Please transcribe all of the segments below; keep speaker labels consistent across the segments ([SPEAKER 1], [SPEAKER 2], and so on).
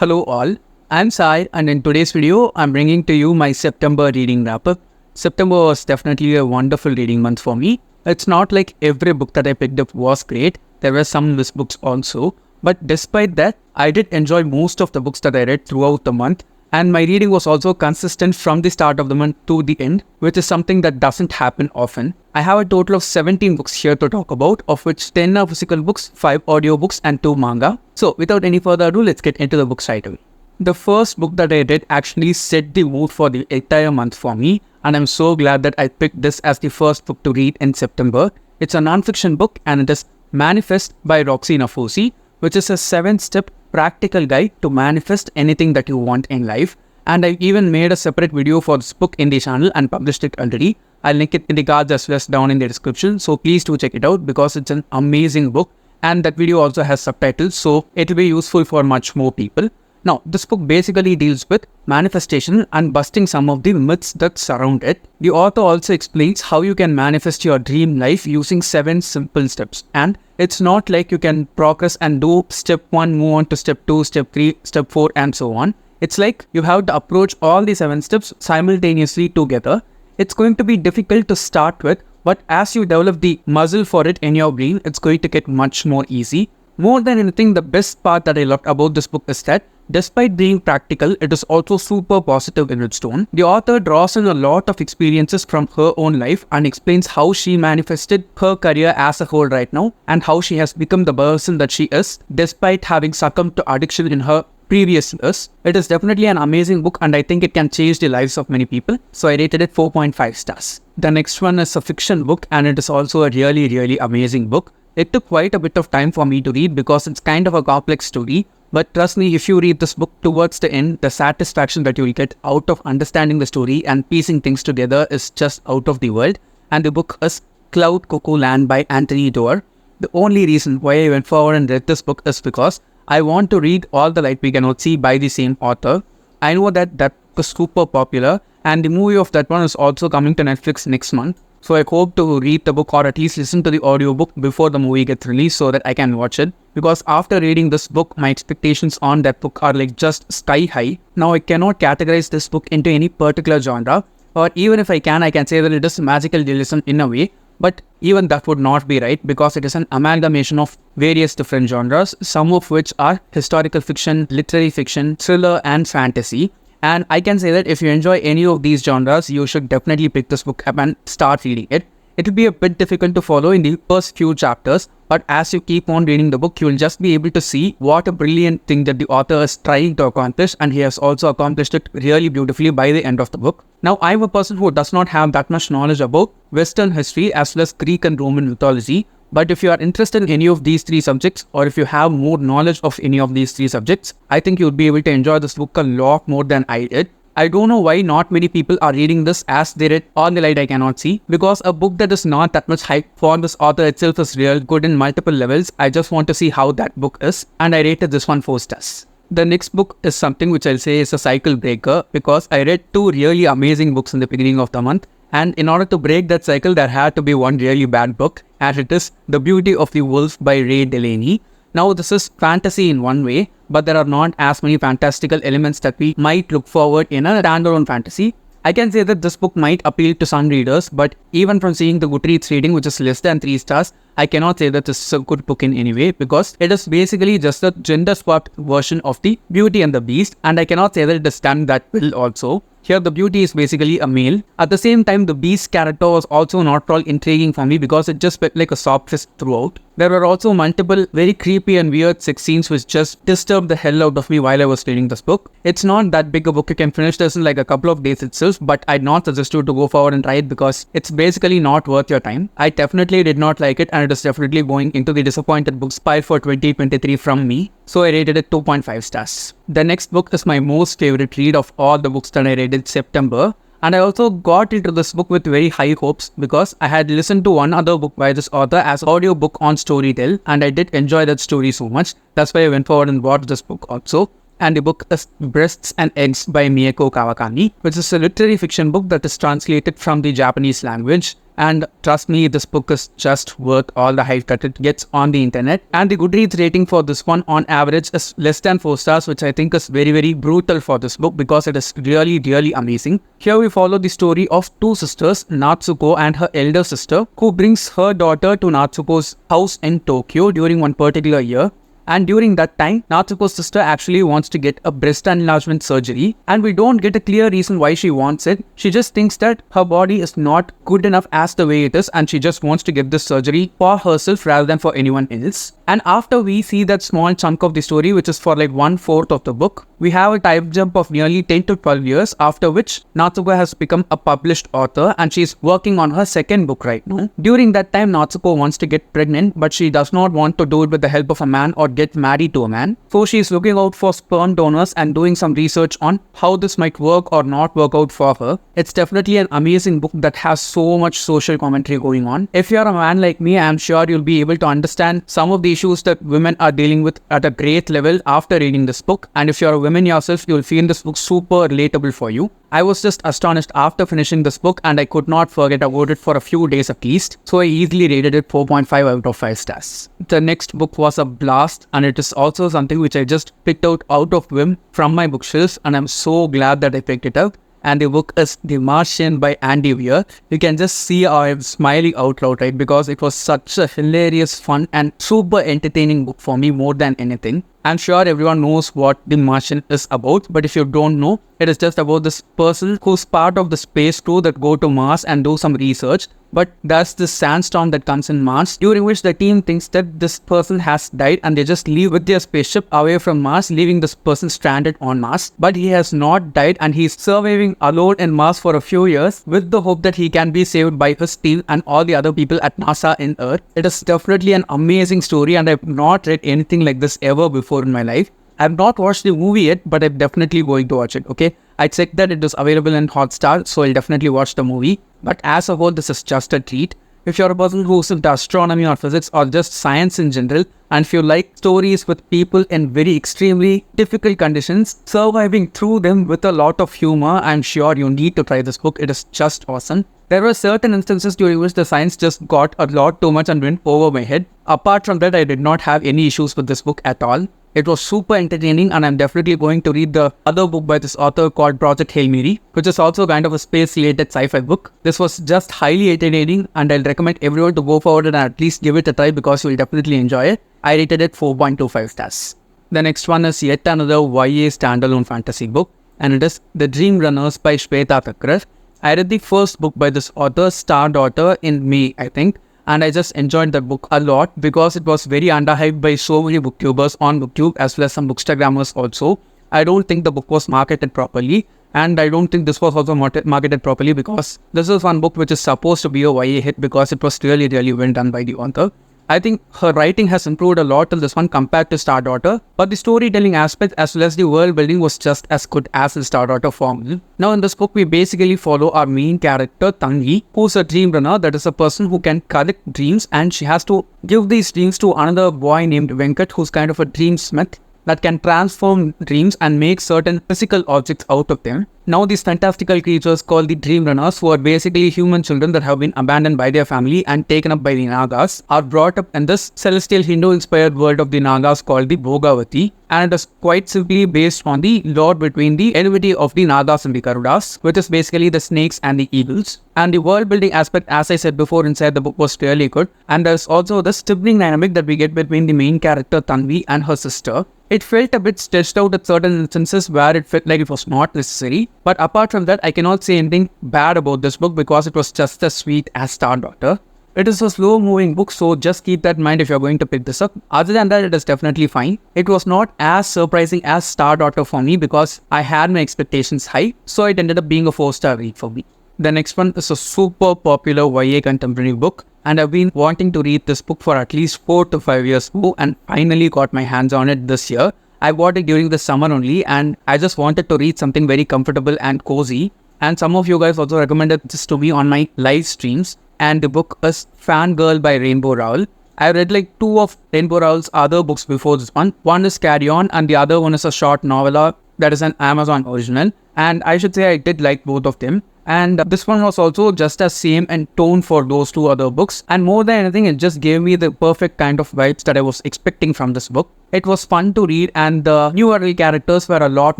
[SPEAKER 1] Hello all, I'm Sai and in today's video, I'm bringing to you my September reading wrap-up. September was definitely a wonderful reading month for me. It's not like every book that I picked up was great, there were some missed books also. But despite that, I did enjoy most of the books that I read throughout the month. And my reading was also consistent from the start of the month to the end, which is something that doesn't happen often. I have a total of 17 books here to talk about, of which 10 are physical books, 5 audiobooks and 2 manga. So without any further ado, let's get into the books right away. The first book that I read actually set the mood for the entire month for me, and I'm so glad that I picked this as the first book to read in September. It's a non-fiction book and it is Manifest by Roxie Nafousi, which is a 7-step practical guide to manifest anything that you want in life. And I even made a separate video for this book in the channel and published it already. I'll link it in the cards as well as down in the description. So please do check it out because it's an amazing book. And that video also has subtitles, so it will be useful for much more people. Now, this book basically deals with manifestation and busting some of the myths that surround it. The author also explains how you can manifest your dream life using 7 simple steps. And it's not like you can progress and do step 1, move on to step 2, step 3, step 4 and so on. It's like you have to approach all the 7 steps simultaneously together. It's going to be difficult to start with, but as you develop the muscle for it in your brain, it's going to get much more easy. More than anything, the best part that I loved about this book is that despite being practical, it is also super positive in its tone. The author draws in a lot of experiences from her own life and explains how she manifested her career as a whole right now and how she has become the person that she is despite having succumbed to addiction in her previous years. It is definitely an amazing book and I think it can change the lives of many people. So I rated it 4.5 stars. The next one is a fiction book and it is also a really amazing book. It took quite a bit of time for me to read because it's kind of a complex story. But trust me, if you read this book towards the end, the satisfaction that you will get out of understanding the story and piecing things together is just out of the world. And the book is Cloud Cuckoo Land by Anthony Doer. The only reason why I went forward and read this book is because I want to read All the Light We Cannot See by the same author. I know that book is super popular and the movie of that one is also coming to Netflix next month. So I hope to read the book or at least listen to the audiobook before the movie gets released so that I can watch it. Because after reading this book, my expectations on that book are like just sky high. Now I cannot categorize this book into any particular genre, or even if I can say that it is magical realism in a way. But even that would not be right because it is an amalgamation of various different genres, some of which are historical fiction, literary fiction, thriller and fantasy. And I can say that if you enjoy any of these genres, you should definitely pick this book up and start reading it. It will be a bit difficult to follow in the first few chapters, but as you keep on reading the book, you will just be able to see what a brilliant thing that the author is trying to accomplish, and he has also accomplished it really beautifully by the end of the book. Now, I'm a person who does not have that much knowledge about Western history as well as Greek and Roman mythology. But if you are interested in any of these 3 subjects, or if you have more knowledge of any of these 3 subjects, I think you would be able to enjoy this book a lot more than I did. I don't know why not many people are reading this as they read All the Light I Cannot See, because a book that is not that much hype for this author itself is real good in multiple levels. I just want to see how that book is, and I rated this one 4 stars. The next book is something which I'll say is a cycle breaker because I read 2 really amazing books in the beginning of the month. And in order to break that cycle, there had to be one really bad book, and it is The Beauty of the Wolf by Wray Delaney. Now, this is fantasy in one way, but there are not as many fantastical elements that we might look forward in a standalone fantasy. I can say that this book might appeal to some readers, but even from seeing the Goodreads rating, which is less than 3 stars, I cannot say that this is a good book in any way because it is basically just a gender-swapped version of the Beauty and the Beast, and I cannot say that it is done that well also. Here the Beauty is basically a male. At the same time, the Beast character was also not at all intriguing for me because it just felt like a soft fist throughout. There were also multiple very creepy and weird sex scenes which just disturbed the hell out of me while I was reading this book. It's not that big a book, you can finish this in like a couple of days itself, but I'd not suggest you to go forward and try it because it's basically not worth your time. I definitely did not like it and it is definitely going into the disappointed books pile for 2023 from me. So I rated it 2.5 stars. The next book is my most favorite read of all the books that I read in September. And I also got into this book with very high hopes because I had listened to one other book by this author as audiobook on Storytel and I did enjoy that story so much. That's why I went forward and bought this book also. And the book is Breasts and Eggs by Mieko Kawakami, which is a literary fiction book that is translated from the Japanese language. And trust me, this book is just worth all the hype that it gets on the internet. And the Goodreads rating for this one on average is less than 4 stars, which I think is very, very brutal for this book because it is really, really amazing. Here we follow the story of two sisters, Natsuko and her elder sister, who brings her daughter to Natsuko's house in Tokyo during one particular year. And during that time, Natsuko's sister actually wants to get a breast enlargement surgery, and we don't get a clear reason why she wants it. She just thinks that her body is not good enough as the way it is, and she just wants to get this surgery for herself rather than for anyone else. And after we see that small chunk of the story, which is for like 1/4 of the book, we have a time jump of nearly 10 to 12 years, after which Natsuko has become a published author and she's working on her second book right now. During that time, Natsuko wants to get pregnant, but she does not want to do it with the help of a man or get married to a man. So she is looking out for sperm donors and doing some research on how this might work or not work out for her. It's definitely an amazing book that has so much social commentary going on. If you're a man like me, I'm sure you'll be able to understand some of the issues that women are dealing with at a great level after reading this book. And if you're a woman yourself, you'll feel this book super relatable for you. I was just astonished after finishing this book and I could not forget about it for a few days at least. So I easily rated it 4.5 out of 5 stars. The next book was a blast, and it is also something which I just picked out of whim from my bookshelves, and I'm so glad that I picked it up. And the book is The Martian by Andy Weir. You can just see how I'm smiling out loud, right? Because it was such a hilarious, fun and super entertaining book for me more than anything. I'm sure everyone knows what The Martian is about, but if you don't know, it is just about this person who's part of the space crew that go to Mars and do some research. But there's this sandstorm that comes in Mars, during which the team thinks that this person has died and they just leave with their spaceship away from Mars, leaving this person stranded on Mars. But he has not died and he's surviving alone in Mars for a few years with the hope that he can be saved by his team and all the other people at NASA in Earth. It is definitely an amazing story, and I've not read anything like this ever before in my life. I've not watched the movie yet, but I'm definitely going to watch it, okay? I checked that it is available in Hotstar, so I'll definitely watch the movie. But as a whole, this is just a treat. If you're a person who's into astronomy or physics or just science in general, and if you like stories with people in very extremely difficult conditions, surviving through them with a lot of humor, I'm sure you need to try this book. It is just awesome. There were certain instances during which the science just got a lot too much and went over my head. Apart from that, I did not have any issues with this book at all. It was super entertaining, and I'm definitely going to read the other book by this author called Project Hail Mary, which is also kind of a space-related sci-fi book. This was just highly entertaining, and I'll recommend everyone to go forward and at least give it a try because you'll definitely enjoy it. I rated it 4.25 stars. The next one is yet another YA standalone fantasy book, and it is The Dream Runners by Shveta Thakrar. I read the first book by this author, Star Daughter, in May, I think. And I just enjoyed that book a lot because it was very underhyped by so many booktubers on booktube as well as some bookstagrammers also. I don't think the book was marketed properly, and I don't think this was also marketed properly because this is one book which is supposed to be a YA hit because it was really, really well done by the author. I think her writing has improved a lot in this one compared to Star Daughter, but the storytelling aspect as well as the world building was just as good as in Star Daughter form. Now in this book, we basically follow our main character Tangi, who's a dream runner, that is a person who can collect dreams, and she has to give these dreams to another boy named Venkat, who's kind of a dreamsmith that can transform dreams and make certain physical objects out of them. Now these fantastical creatures called the Dream Runners, who are basically human children that have been abandoned by their family and taken up by the Nagas, are brought up in this celestial Hindu-inspired world of the Nagas called the Bhogavati, and it is quite simply based on the lore between the enmity of the Nagas and the Garudas, which is basically the snakes and the eagles. And the world building aspect, as I said before inside the book, was really good, and there's also the sibling dynamic that we get between the main character Tanvi and her sister. It felt a bit stretched out at certain instances where it felt like it was not necessary. But apart from that, I cannot say anything bad about this book because it was just as sweet as Star Daughter. It is a slow-moving book, so just keep that in mind if you're going to pick this up. Other than that, it is definitely fine. It was not as surprising as Star Daughter for me because I had my expectations high, so it ended up being a 4-star read for me. The next one is a super popular YA contemporary book, and I've been wanting to read this book for at least 4 to 5 years now, and finally got my hands on it this year. I bought it during the summer only, and I just wanted to read something very comfortable and cozy. And some of you guys also recommended this to me on my live streams. And the book is Fangirl by Rowell. I read like 2 of Rowell's other books before this one. One is Carry On, and the other one is a short novella that is an Amazon original. And I should say I did like both of them. And this one was also just as same in tone for those two other books. And more than anything, it just gave me the perfect kind of vibes that I was expecting from this book. It was fun to read, and the new early characters were a lot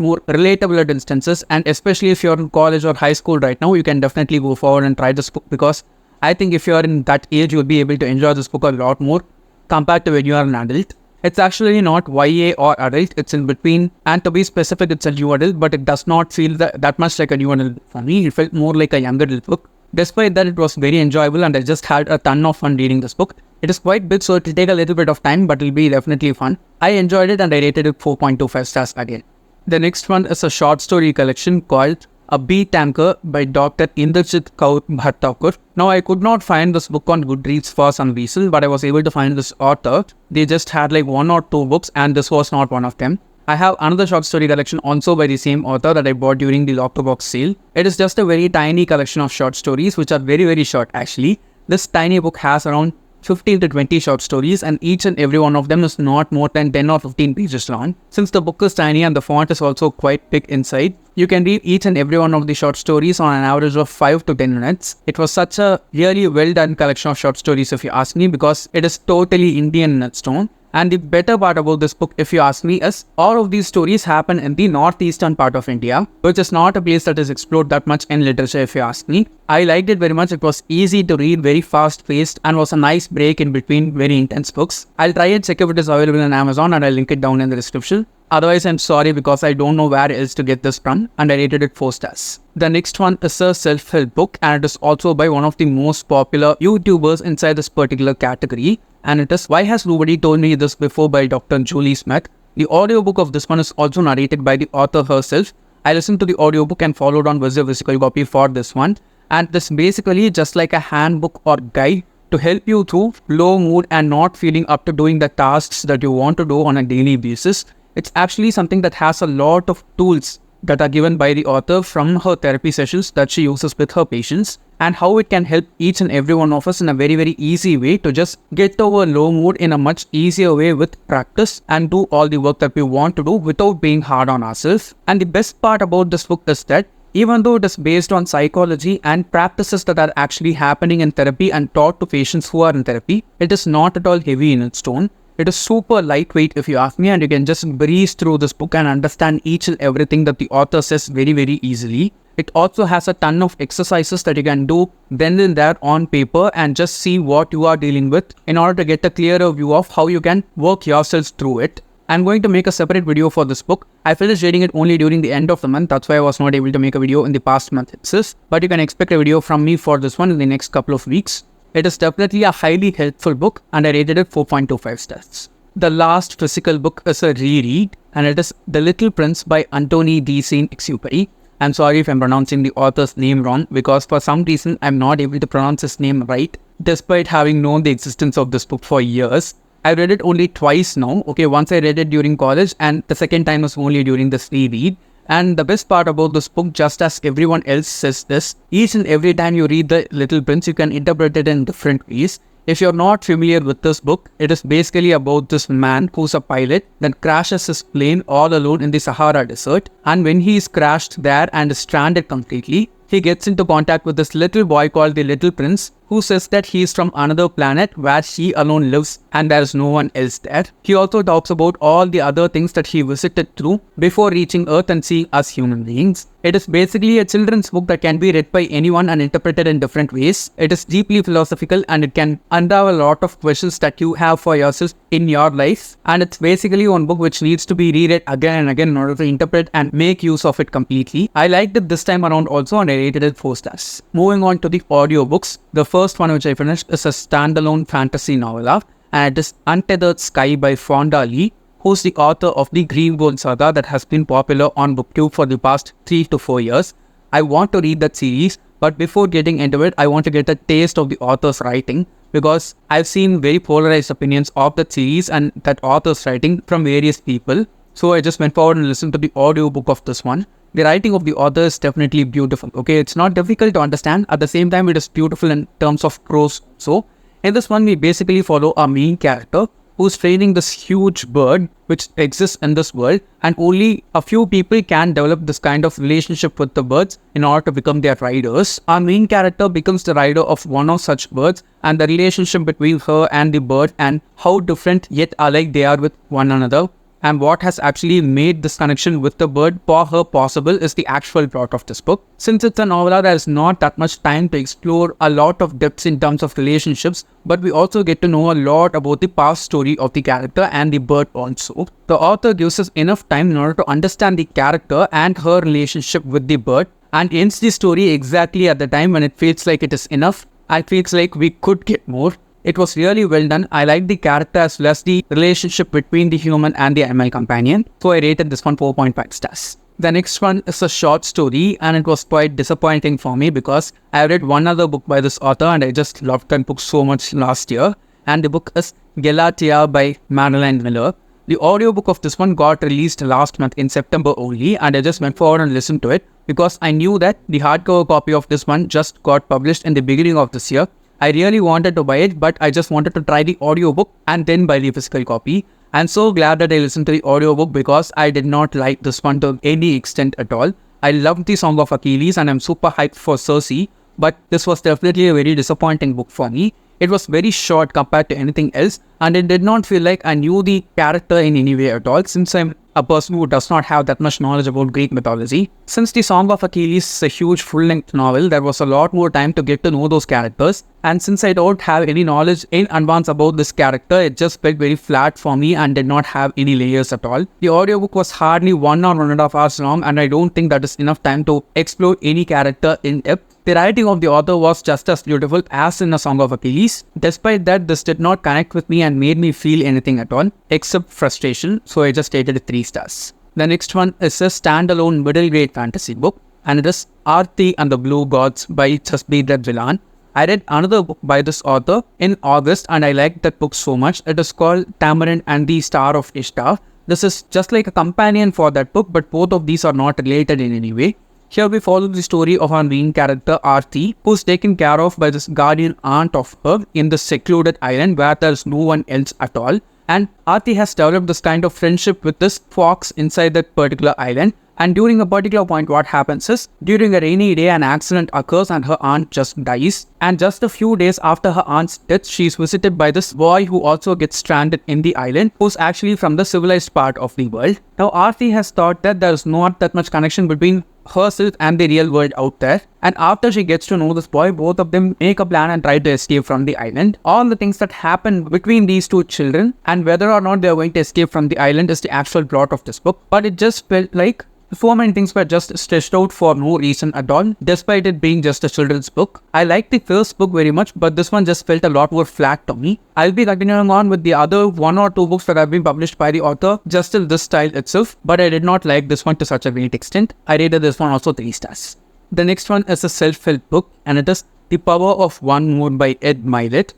[SPEAKER 1] more relatable at instances. And especially if you're in college or high school right now, you can definitely go forward and try this book, because I think if you're in that age, you'll be able to enjoy this book a lot more compared to when you are an adult. It's actually not YA or adult, it's in between, and to be specific, it's a new adult, but it does not feel that much like a new adult for me. It felt more like a young adult book. Despite that, it was very enjoyable, and I just had a ton of fun reading this book. It is quite big, so it will take a little bit of time, but it will be definitely fun. I enjoyed it, and I rated it 4.25 stars again. The next one is a short story collection called A Bee Tanker by Dr. Inderjit Kaur Barthakur. Now, I could not find this book on Goodreads for some reason, but I was able to find this author. They just had like 1 or 2 books, and this was not one of them. I have another short story collection also by the same author that I bought during the Lockbox sale. It is just a very tiny collection of short stories, which are very, very short actually. This tiny book has around 15 to 20 short stories, and each and every one of them is not more than 10 or 15 pages long. Since the book is tiny and the font is also quite big inside, you can read each and every one of the short stories on an average of 5 to 10 minutes. It was such a really well done collection of short stories if you ask me, because it is totally Indian in its tone. And the better part about this book, if you ask me, is all of these stories happen in the northeastern part of India, which is not a place that is explored that much in literature if you ask me. I liked it very much. It was easy to read, very fast paced, and was a nice break in between very intense books. I'll try and check if it is available on Amazon, and I'll link it down in the description. Otherwise, I'm sorry, because I don't know where else to get this from, and I rated it 4 stars. The next one is a self-help book, and it is also by one of the most popular YouTubers inside this particular category, and it is Why Has Nobody Told Me This Before by Dr. Julie Smith. The audiobook of this one is also narrated by the author herself. I listened to the audiobook and followed on with the physical copy for this one, and this basically just like a handbook or guide to help you through low mood and not feeling up to doing the tasks that you want to do on a daily basis. It's actually something that has a lot of tools that are given by the author from her therapy sessions that she uses with her patients, and how it can help each and every one of us in a very, very easy way to just get over low mood in a much easier way with practice and do all the work that we want to do without being hard on ourselves. And the best part about this book is that even though it is based on psychology and practices that are actually happening in therapy and taught to patients who are in therapy, it is not at all heavy in its tone. It is super lightweight if you ask me, and you can just breeze through this book and understand each and everything that the author says very, very easily. It also has a ton of exercises that you can do then and there on paper and just see what you are dealing with in order to get a clearer view of how you can work yourselves through it. I'm going to make a separate video for this book. I finished reading it only during the end of the month. That's why I was not able to make a video in the past month itself. But you can expect a video from me for this one in the next couple of weeks. It is definitely a highly helpful book, and I rated it 4.25 stars. The last physical book is a reread, and it is The Little Prince by Anthony de Saint-Exupéry. I'm sorry if I'm pronouncing the author's name wrong, because for some reason I'm not able to pronounce his name right, despite having known the existence of this book for years. I read it only twice now. Okay, once I read it during college, and the second time was only during this reread. And the best part about this book, just as everyone else says this, each and every time you read The Little Prince, you can interpret it in different ways. If you're not familiar with this book, it is basically about this man who's a pilot that crashes his plane all alone in the Sahara Desert. And when he is crashed there and is stranded completely, he gets into contact with this little boy called the Little Prince, who says that he is from another planet where he alone lives and there is no one else there. He also talks about all the other things that he visited through before reaching Earth and seeing us human beings. It is basically a children's book that can be read by anyone and interpreted in different ways. It is deeply philosophical, and it can unravel a lot of questions that you have for yourself in your life. And it's basically one book which needs to be reread again and again in order to interpret and make use of it completely. I liked it this time around also, and I rated it 4 stars. Moving on to the audiobooks. The first one which I finished is a standalone fantasy novella, and it is Untethered Sky by Fonda Lee, who's the author of the Green Gold Saga that has been popular on BookTube for the past 3 to 4 years. I want to read that series, but before getting into it, I want to get a taste of the author's writing, because I've seen very polarized opinions of that series and that author's writing from various people. So I just went forward and listened to the audiobook of this one. The writing of the author is definitely beautiful. Okay, it's not difficult to understand. At the same time, it is beautiful in terms of prose. So in this one, we basically follow our main character who's training this huge bird which exists in this world, and only a few people can develop this kind of relationship with the birds in order to become their riders. Our main character becomes the rider of one of such birds, and the relationship between her and the bird and how different yet alike they are with one another, and what has actually made this connection with the bird for her possible is the actual plot of this book. Since it's a novella, there is not that much time to explore a lot of depths in terms of relationships, but we also get to know a lot about the past story of the character and the bird also. The author gives us enough time in order to understand the character and her relationship with the bird, and ends the story exactly at the time when it feels like it is enough and feels like we could get more. It was really well done. I liked the character as well as the relationship between the human and the animal companion. So I rated this one 4.5 stars. The next one is a short story, and it was quite disappointing for me because I read one other book by this author and I just loved that book so much last year. And the book is Galatea by Madeline Miller. The audiobook of this one got released last month in September only, and I just went forward and listened to it because I knew that the hardcover copy of this one just got published in the beginning of this year. I really wanted to buy it, but I just wanted to try the audiobook and then buy the physical copy. I'm so glad that I listened to the audiobook because I did not like this one to any extent at all. I loved the Song of Achilles and I'm super hyped for Circe, but this was definitely a very disappointing book for me. It was very short compared to anything else, and it did not feel like I knew the character in any way at all, since I'm a person who does not have that much knowledge about Greek mythology. Since the Song of Achilles is a huge full-length novel, there was a lot more time to get to know those characters, and since I don't have any knowledge in advance about this character, it just felt very flat for me and did not have any layers at all. The audiobook was hardly 1 or 1.5 hours long, and I don't think that is enough time to explore any character in depth. The writing of the author was just as beautiful as in A Song of Achilles. Despite that, this did not connect with me and made me feel anything at all, except frustration, so I just rated it 3 stars. The next one is a standalone middle grade fantasy book, and it is Aarti and the Blue Gods by Jaspreet Vilan. I read another book by this author in August and I liked that book so much. It is called Tamarind and the Star of Ishtar. This is just like a companion for that book, but both of these are not related in any way. Here we follow the story of our main character Aarti, who is taken care of by this guardian aunt of her in this secluded island where there is no one else at all. And Aarti has developed this kind of friendship with this fox inside that particular island. And during a particular point, what happens is, during a rainy day, an accident occurs and her aunt just dies. And just a few days after her aunt's death, she is visited by this boy who also gets stranded in the island, who's actually from the civilized part of the world. Now, Aarti has thought that there is not that much connection between herself and the real world out there, and after she gets to know this boy, both of them make a plan and try to escape from the island. All the things that happen between these two children and whether or not they are going to escape from the island is the actual plot of this book, but it just felt like so many things were just stretched out for no reason at all, despite it being just a children's book. I liked the first book very much, but this one just felt a lot more flat to me. I'll be continuing on with the other 1 or 2 books that have been published by the author, just in this style itself, but I did not like this one to such a great extent. I rated this one also 3 stars. The next one is a self-help book, and it is The Power of One More by Ed Milet.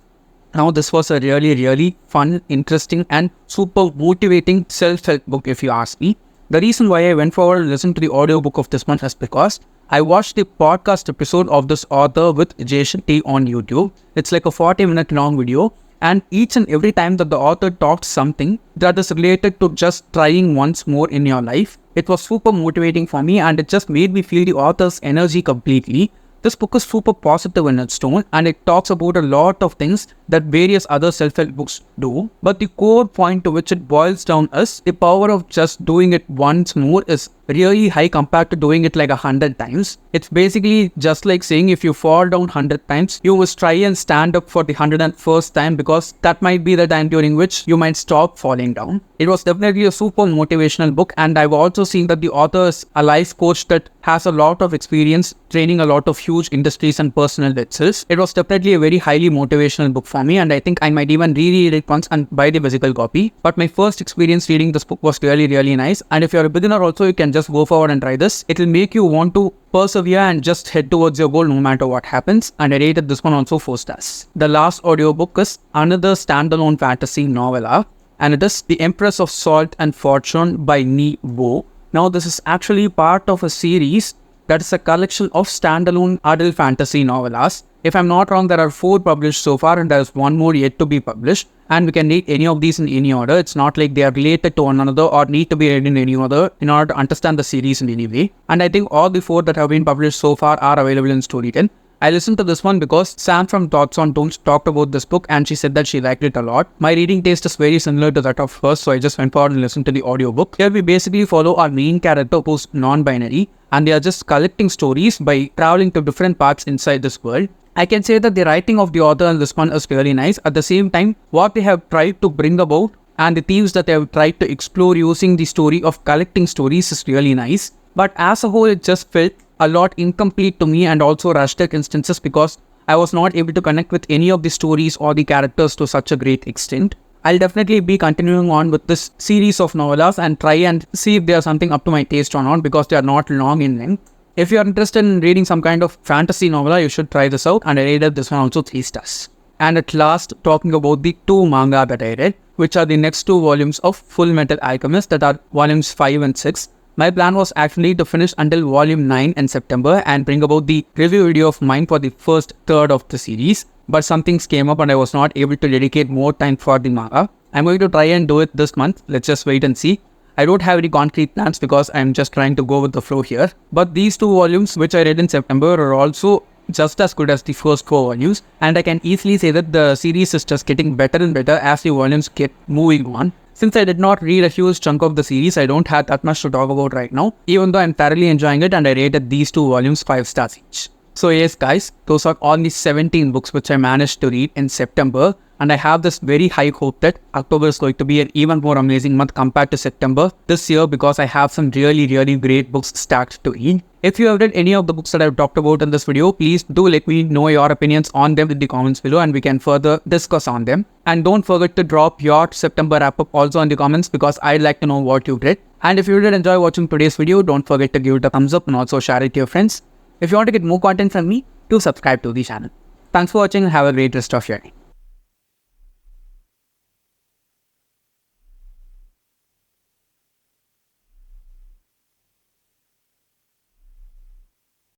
[SPEAKER 1] Now, this was a really fun, interesting, and super motivating self-help book if you ask me. The reason why I went forward and listened to the audiobook of this one is because I watched the podcast episode of this author with Jason T on YouTube. It's like a 40-minute long video, and each and every time that the author talks something that is related to just trying once more in your life, it was super motivating for me and it just made me feel the author's energy completely. This book is super positive in its tone and it talks about a lot of things that various other self-help books do. But the core point to which it boils down is the power of just doing it once more is really high compared to doing it like 100 times. It's basically just like saying if you fall down 100 times, you must try and stand up for the 101st time, because that might be the time during which you might stop falling down. It was definitely a super motivational book, and I've also seen that the author is a life coach that has a lot of experience training a lot of huge industries and personnel itself. It was definitely a very highly motivational book for me, and I think I might even reread it once and buy the physical copy. But my first experience reading this book was really nice, and if you're a beginner also, you can just go forward and try this. It will make you want to persevere and just head towards your goal no matter what happens, and I rated this one also 4 stars. The last audiobook is another standalone fantasy novella, and it is The Empress of Salt and Fortune by Ni Bo. Now, this is actually part of a series that is a collection of standalone adult fantasy novellas, If I'm not wrong, there are 4 published so far and there's 1 more yet to be published. And we can read any of these in any order. It's not like they are related to one another or need to be read in any order in order to understand the series in any way. And I think all the 4 that have been published so far are available in Storytel. I listened to this one because Sam from Thoughts on Tones talked about this book and she said that she liked it a lot. My reading taste is very similar to that of hers, so I just went forward and listened to the audiobook. Here we basically follow our main character who's non-binary and they are just collecting stories by traveling to different parts inside this world. I can say that the writing of the author in this one is really nice. At the same time, what they have tried to bring about and the themes that they have tried to explore using the story of collecting stories is really nice. But as a whole, it just felt a lot incomplete to me and also rushed at instances because I was not able to connect with any of the stories or the characters to such a great extent. I'll definitely be continuing on with this series of novellas and try and see if there's something up to my taste or not because they are not long in length. If you are interested in reading some kind of fantasy novella, you should try this out, and I rated this one also 3 stars. And at last, talking about the 2 manga that I read, which are the next 2 volumes of Full Metal Alchemist that are volumes 5 and 6. My plan was actually to finish until volume 9 in September and bring about the review video of mine for the first third of the series. But some things came up and I was not able to dedicate more time for the manga. I'm going to try and do it this month. Let's just wait and see. I don't have any concrete plans because I'm just trying to go with the flow here. But these 2 volumes which I read in September are also just as good as the first 4 volumes. And I can easily say that the series is just getting better and better as the volumes get moving on. Since I did not read a huge chunk of the series, I don't have that much to talk about right now, even though I'm thoroughly enjoying it and I rated these 2 volumes 5 stars each. So yes guys, those are all the 17 books which I managed to read in September, and I have this very high hope that October is going to be an even more amazing month compared to September this year because I have some really great books stacked to read. If you have read any of the books that I've talked about in this video, please do let me know your opinions on them in the comments below and we can further discuss on them. And don't forget to drop your September wrap-up also in the comments because I'd like to know what you read. And if you did enjoy watching today's video, don't forget to give it a thumbs up and also share it to your friends. If you want to get more content from me, do subscribe to the channel. Thanks for watching and have a great rest of your day.